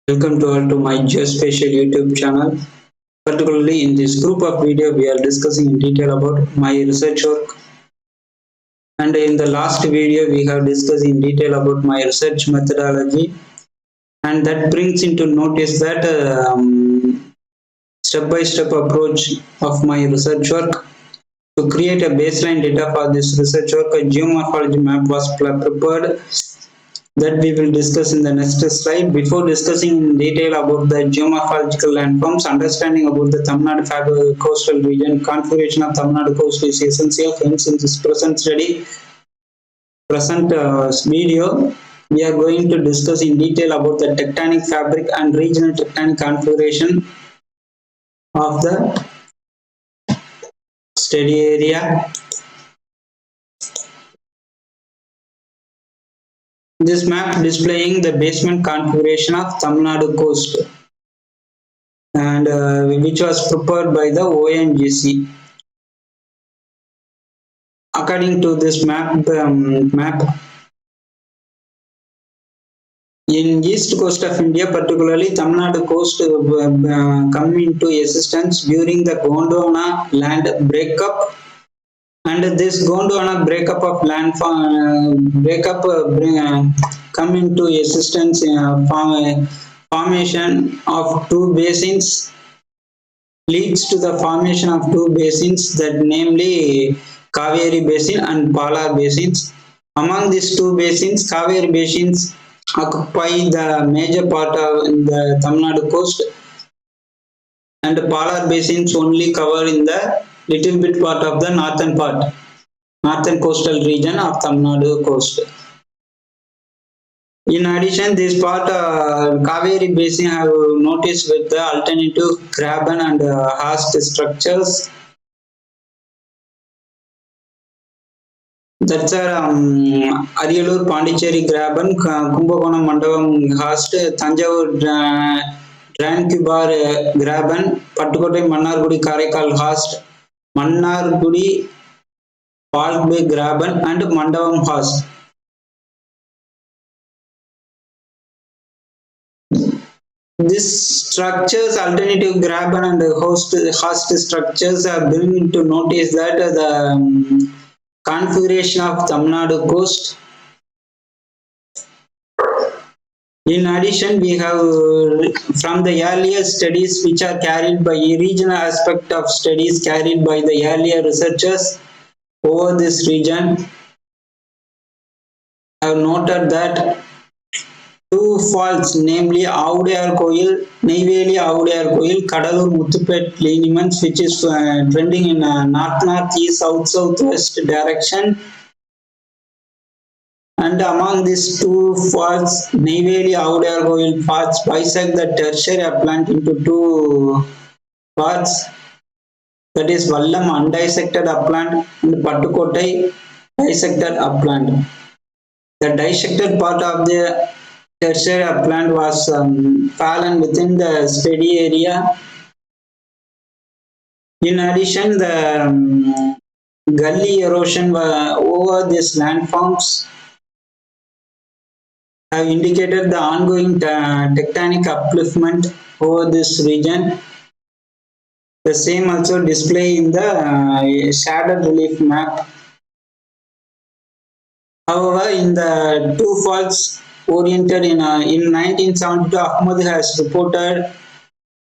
Welcome to all to my Geospatial YouTube channel. Particularly in this group of video, we are discussing in detail about my research work. And in the last video, we have discussed in detail about my research methodology. And that brings into notice that step-by-step approach of my research work. To create a baseline data for this research work, a geomorphology map was prepared that we will discuss in the next slide. Before discussing in detail about the geomorphological landforms, understanding about the Tamil Nadu coastal region, configuration of Tamil Nadu coast is essential. Hence, in this present video, we are going to discuss in detail about the tectonic fabric and regional tectonic configuration of the study area. This map displaying the basement configuration of Tamil Nadu coast and which was prepared by the ONGC. According to this map, in east coast of India, particularly Tamil Nadu coast, come into existence during the Gondwana land breakup. And this Gondwana breakup of land come into existence formation of two basins leads to the formation of two basins, that namely Kaveri Basin and Palar Basins. Among these two basins, Kaveri Basins occupy the major part of the Tamil Nadu coast, and Palar Basins only cover in the little bit part of the northern coastal region of Tamil Nadu coast. In addition, this part Kaveri Basin have noticed with the alternative graben and karst structures. That's Ariyalur Pondicherry graben, Kumbakonam Mandavam karst, Thanjavur Tranquebar graben, Pattukotai Mannargudi Karaikal karst, Mannargudi Park Bay graben and Mandavam karst. These structures, alternative graben and karst structures, are bringing to notice that the configuration of Tamil Nadu coast. In addition, we have from the earlier studies which are carried by regional aspect of studies carried by the earlier researchers over this region, I have noted that two faults, namely Avudayar Koil, Neyveli Avudayar Koil, Kadalur Muthupet lineaments, which is trending in north-northeast, south-southwest direction. And among these two faults, Neyveli Avudayar Koil faults bisect the tertiary upland into two parts, that is Vallam undissected upland and Pattukotai dissected upland. The dissected part of the tertiary upland was fallen within the study area. In addition, the gully erosion over these landforms have indicated the ongoing tectonic upliftment over this region. The same also display in the shaded relief map. However, in the two faults oriented in 1972, Ahmad has reported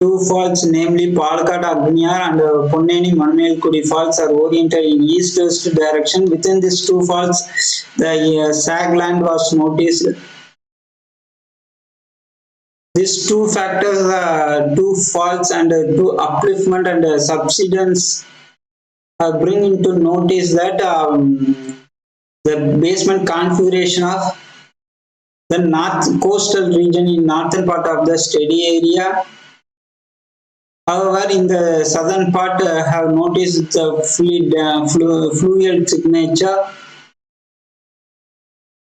two faults, namely Palakkad Agniyar and Ponneni Manmelkudi faults are oriented in east-west direction. Within these two faults, the sag land was noticed. These two factors, two faults and two upliftment and subsidence, bring into notice that the basement configuration of the north coastal region in northern part of the study area. However, in the southern part, have noticed the fluvial signature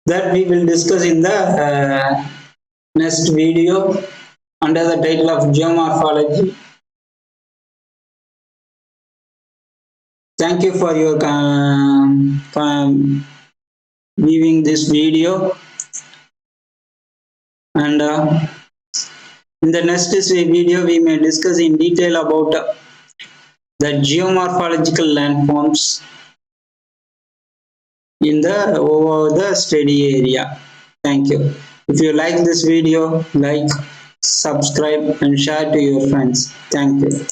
that we will discuss in the next video under the title of Geomorphology. Thank you for your viewing this video, and In the next video, we may discuss in detail about the geomorphological landforms in the over the study area. Thank you. If you like this video, like, subscribe and share to your friends. Thank you.